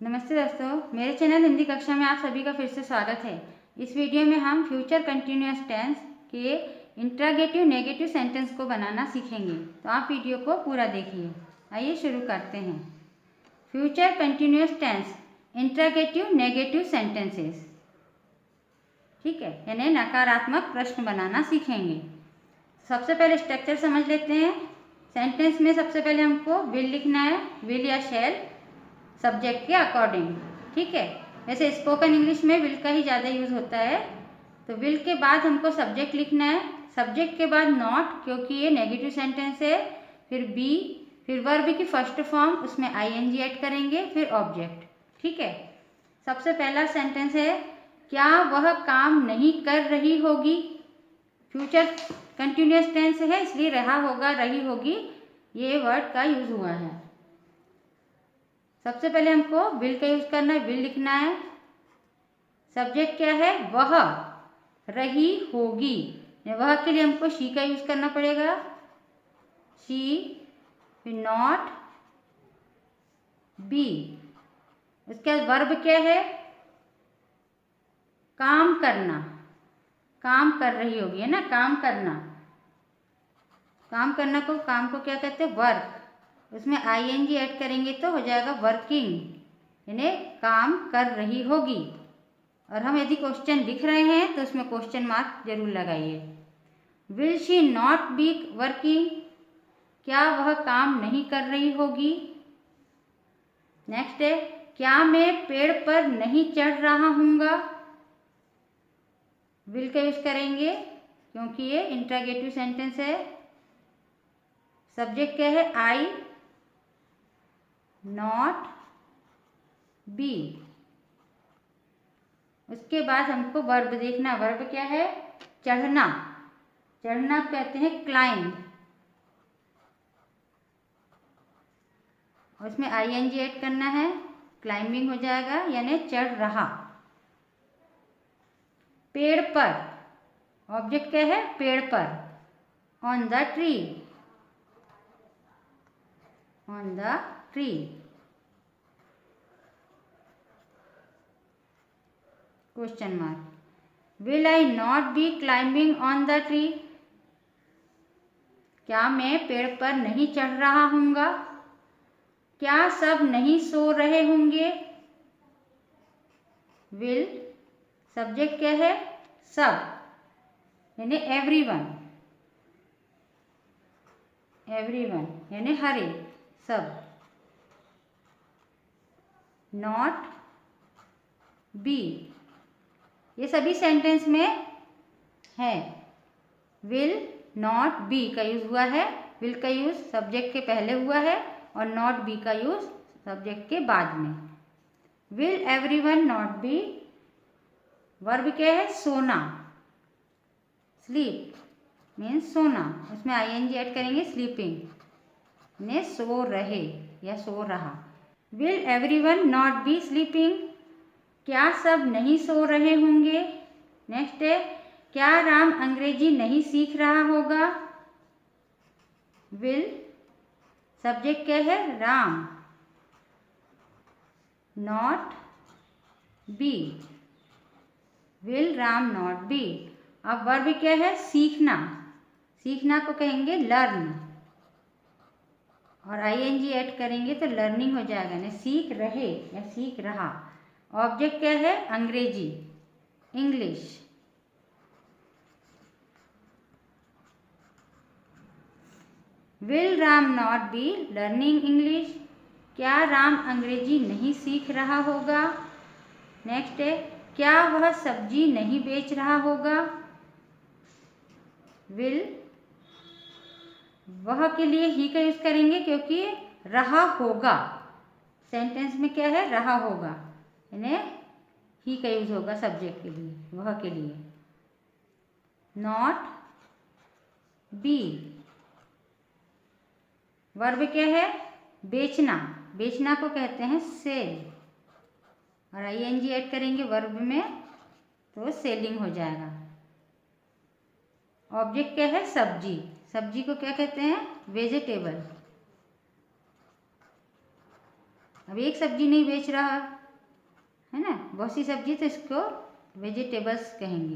नमस्ते दोस्तों, मेरे चैनल हिंदी कक्षा में आप सभी का फिर से स्वागत है। इस वीडियो में हम फ्यूचर कंटिन्यूअस टेंस के इंट्रागेटिव नेगेटिव सेंटेंस को बनाना सीखेंगे, तो आप वीडियो को पूरा देखिए। आइए शुरू करते हैं। Future continuous tense interrogative negative sentences, ठीक है, यानी नकारात्मक प्रश्न बनाना सीखेंगे। सबसे पहले स्ट्रक्चर समझ लेते हैं। सेंटेंस में सबसे पहले हमको विल लिखना है, विल या शैल सब्जेक्ट के अकॉर्डिंग, ठीक है। वैसे स्पोकन इंग्लिश में विल का ही ज़्यादा यूज़ होता है। तो विल के बाद हमको सब्जेक्ट लिखना है, सब्जेक्ट के बाद नॉट, क्योंकि ये नेगेटिव सेंटेंस है, फिर बी, फिर वर्ब की फर्स्ट फॉर्म, उसमें आईएनजी ऐड करेंगे, फिर ऑब्जेक्ट, ठीक है। सबसे पहला सेंटेंस है, क्या वह काम नहीं कर रही होगी। फ्यूचर कंटिन्यूअस टेंस है, इसलिए रहा होगा, रही होगी, ये वर्ड का यूज हुआ है। सबसे पहले हमको विल का यूज करना है, विल लिखना है। सब्जेक्ट क्या है, वह, रही होगी, वह के लिए हमको शी का यूज करना पड़ेगा, शी, फिर नॉट, बी। उसके बाद वर्ब क्या है, काम करना, काम कर रही होगी, है ना, काम करना। काम करना को, काम को क्या कहते हैं, वर्क। उसमें आईएनजी ऐड करेंगे तो हो जाएगा वर्किंग, यानी काम कर रही होगी। और हम यदि क्वेश्चन लिख रहे हैं तो उसमें क्वेश्चन मार्क जरूर लगाइए। Will she not be working, क्या वह काम नहीं कर रही होगी। नेक्स्ट है, क्या मैं पेड़ पर नहीं चढ़ रहा हूँगा। विल का यूज करेंगे क्योंकि ये इंट्रागेटिव सेंटेंस है। सब्जेक्ट क्या है, आई, नॉट, बी। उसके बाद हमको वर्ब देखना, वर्ब क्या है, चढ़ना, चढ़ना कहते हैं क्लाइंब, उसमें आईएनजी ऐड करना है, क्लाइंबिंग हो जाएगा, यानी चढ़ रहा। पेड़ पर, ऑब्जेक्ट क्या है, पेड़ पर, on the tree, on the tree. Question mark, will I not be climbing on the tree, क्या मैं पेड़ पर नहीं चढ़ रहा हूँगा। क्या सब नहीं सो रहे होंगे। विल, सब्जेक्ट क्या है, सब, यानी एवरीवन, एवरीवन यानी हर एक, सब। नॉट, बी, ये सभी सेंटेंस में है। विल, नॉट, बी का यूज हुआ है। विल का यूज सब्जेक्ट के पहले हुआ है और नॉट, बी का यूज सब्जेक्ट के बाद में। Will everyone not B, verb क्या है, सोना, स्लीप मीन्स सोना, उसमें आईएनजी ऐड करेंगे, स्लीपिंग ने सो रहे या सो रहा। Will everyone not be sleeping, क्या सब नहीं सो रहे होंगे। नेक्स्ट है, क्या राम अंग्रेजी नहीं सीख रहा होगा। विल, सब्जेक्ट क्या है, Ram, not, be, will Ram not be. अब वर्ब क्या है, सीखना, सीखना को कहेंगे लर्न, और आईएनजी ऐड करेंगे तो लर्निंग हो जाएगा, ना सीख रहे या सीख रहा। ऑब्जेक्ट क्या है, अंग्रेजी, English. Will Ram not be learning English, क्या राम अंग्रेजी नहीं सीख रहा होगा। नेक्स्ट है, क्या वह सब्जी नहीं बेच रहा होगा। विल, वह के लिए ही का यूज करेंगे क्योंकि रहा होगा, सेंटेंस में क्या है, रहा होगा, यानी ही का यूज होगा सब्जेक्ट के लिए, वह के लिए। नॉट, बी, वर्ब क्या है, बेचना, बेचना को कहते हैं सेल, और आईएनजी ऐड करेंगे वर्ब में तो सेलिंग हो जाएगा। ऑब्जेक्ट क्या है, सब्जी, सब्जी को क्या कहते हैं, वेजिटेबल। अब एक सब्जी नहीं बेच रहा है ना, बहुत सी सब्जी, तो इसको वेजिटेबल्स कहेंगे।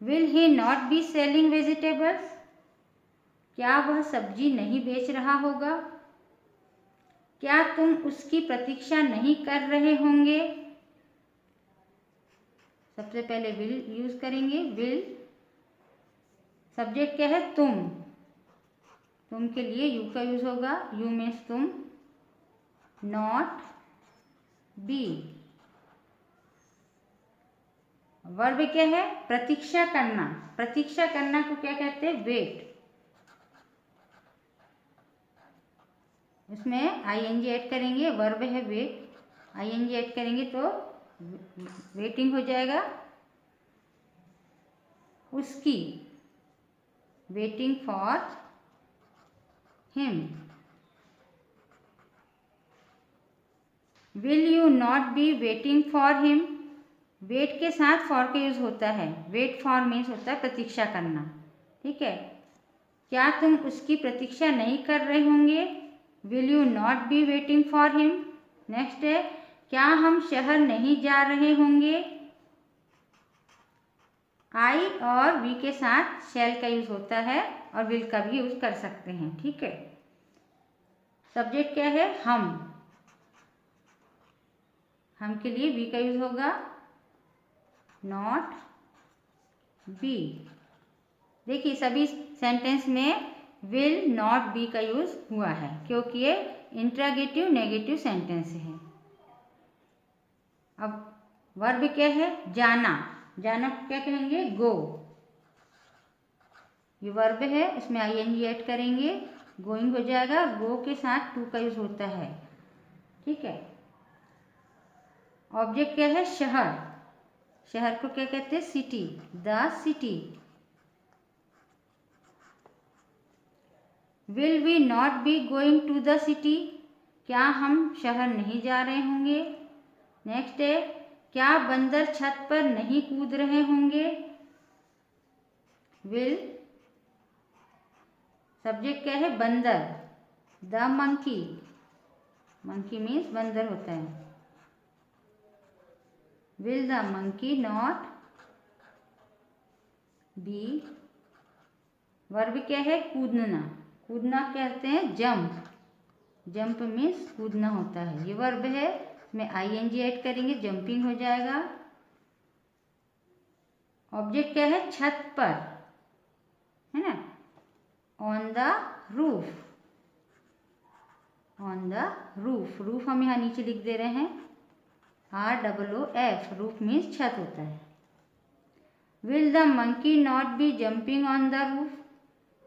Will he not be selling vegetables, क्या वह सब्जी नहीं बेच रहा होगा? क्या तुम उसकी प्रतीक्षा नहीं कर रहे होंगे? सबसे पहले विल यूज करेंगे। विल सब्जेक्ट क्या है? तुम के लिए यू का यूज होगा। यू मीन्स तुम। नॉट बी वर्ब क्या है? प्रतीक्षा करना। प्रतीक्षा करना को क्या कहते हैं? वेट। उसमें आईएनजी ऐड करेंगे, वर्ब है वेट, आईएनजी ऐड करेंगे तो वेटिंग हो जाएगा। उसकी, waiting for him. Will you not be waiting for him, wait के साथ फॉर का यूज होता है। वेट फॉर मीन्स होता है प्रतीक्षा करना, ठीक है। क्या तुम उसकी प्रतीक्षा नहीं कर रहे होंगे? Will you not be waiting for him. Next है, क्या हम शहर नहीं जा रहे होंगे? आई और वी के साथ शैल का यूज होता है और विल का भी यूज कर सकते हैं, ठीक है। सब्जेक्ट क्या है? हम के लिए वी का यूज होगा। Not be. देखिए सभी सेंटेंस में विल नॉट बी का यूज हुआ है क्योंकि ये इंट्रागेटिव नेगेटिव सेंटेंस है। अब वर्ब क्या है? जाना। जाना क्या कहेंगे? गो। ये वर्ब है, इसमें आईएनजी ऐड करेंगे, गोइंग हो जाएगा। गो के साथ टू का यूज होता है, ठीक है। ऑब्जेक्ट क्या है? शहर। शहर को क्या कहते हैं? City. The city. Will we not be going to the city, क्या हम शहर नहीं जा रहे होंगे? नेक्स्ट है, क्या बंदर छत पर नहीं कूद रहे होंगे? विल सब्जेक्ट क्या है? बंदर। The monkey. मंकी मीन्स बंदर होता है। Will the monkey not B. Verb क्या है? कूदना। कूदना कहते हैं जंप। जंप मीन्स कूदना होता है। ये वर्ब है, इसमें आईएनजी ऐड करेंगे, जंपिंग हो जाएगा। ऑब्जेक्ट क्या है? छत पर, है ना। On the roof. On the roof. Roof हम यहाँ नीचे लिख दे रहे हैं, ROOF। रूफ मीन्स छत होता है। Will the monkey not be jumping on the roof,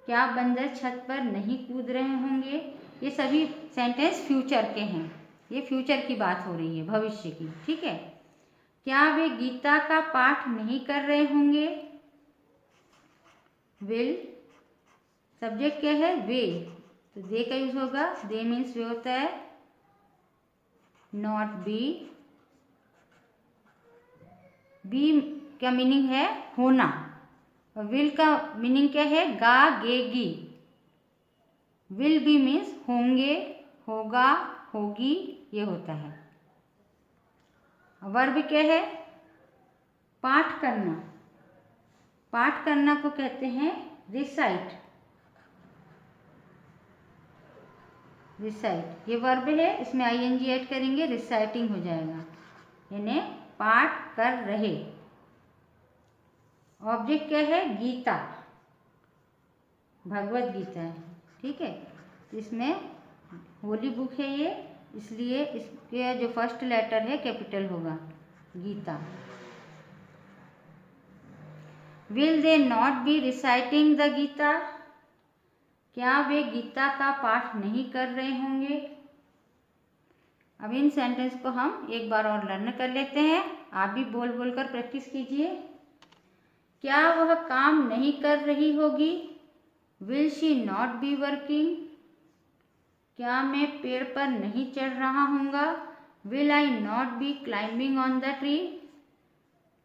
क्या बंदर छत पर नहीं कूद रहे होंगे? ये सभी सेंटेंस फ्यूचर के हैं, ये फ्यूचर की बात हो रही है, भविष्य की, ठीक है। क्या वे गीता का पाठ नहीं कर रहे होंगे? विल सब्जेक्ट क्या है? वे, तो दे का यूज होगा। दे मीन्स वे होता है। Not be. बी का मीनिंग है होना, और विल का मीनिंग क्या है? गेगी। विल बी मीन्स होंगे, होगा, होगी, ये होता है। वर्ब क्या है? पाठ करना। पाठ करना को कहते हैं रिसाइट। रिसाइट ये वर्ब है, इसमें आईएनजी ऐड करेंगे, रिसाइटिंग हो जाएगा, यानी पाठ कर रहे। ऑब्जेक्ट क्या है? गीता। भगवत गीता है, ठीक है। इसमें होली बुक है ये, इसलिए इसके जो फर्स्ट लेटर है कैपिटल होगा, Gita. Will they not be reciting the Gita, क्या वे गीता का पाठ नहीं कर रहे होंगे? अब इन सेंटेंस को हम एक बार और लर्न कर लेते हैं, आप भी बोल बोल कर प्रैक्टिस कीजिए। क्या वह काम नहीं कर रही होगी? Will she not be working, क्या मैं पेड़ पर नहीं चढ़ रहा हूँगा? Will I not be climbing on the tree,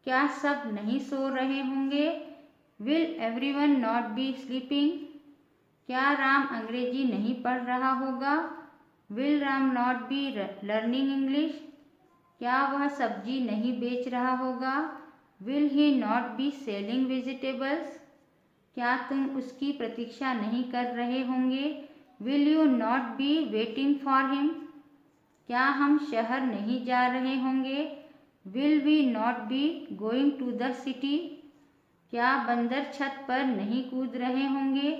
क्या सब नहीं सो रहे होंगे? Will everyone not be sleeping, क्या राम अंग्रेजी नहीं पढ़ रहा होगा? Will Ram not be learning English? क्या वह सब्जी नहीं बेच रहा होगा? Will he not be selling vegetables? क्या तुम उसकी प्रतीक्षा नहीं कर रहे होंगे? Will you not be waiting for him? क्या हम शहर नहीं जा रहे होंगे? Will we not be going to the city? क्या बंदर छत पर नहीं कूद रहे होंगे?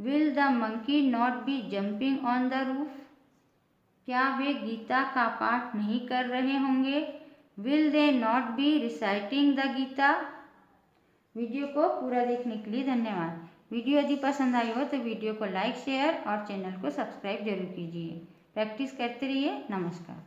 Will the monkey not be jumping on the roof? क्या वे गीता का पाठ नहीं कर रहे होंगे? Will they not be reciting the Gita? Video को पूरा देखने के लिए धन्यवाद। वीडियो यदि पसंद आई हो तो वीडियो को लाइक, शेयर और चैनल को सब्सक्राइब जरूर कीजिए। प्रैक्टिस करते रहिए। नमस्कार।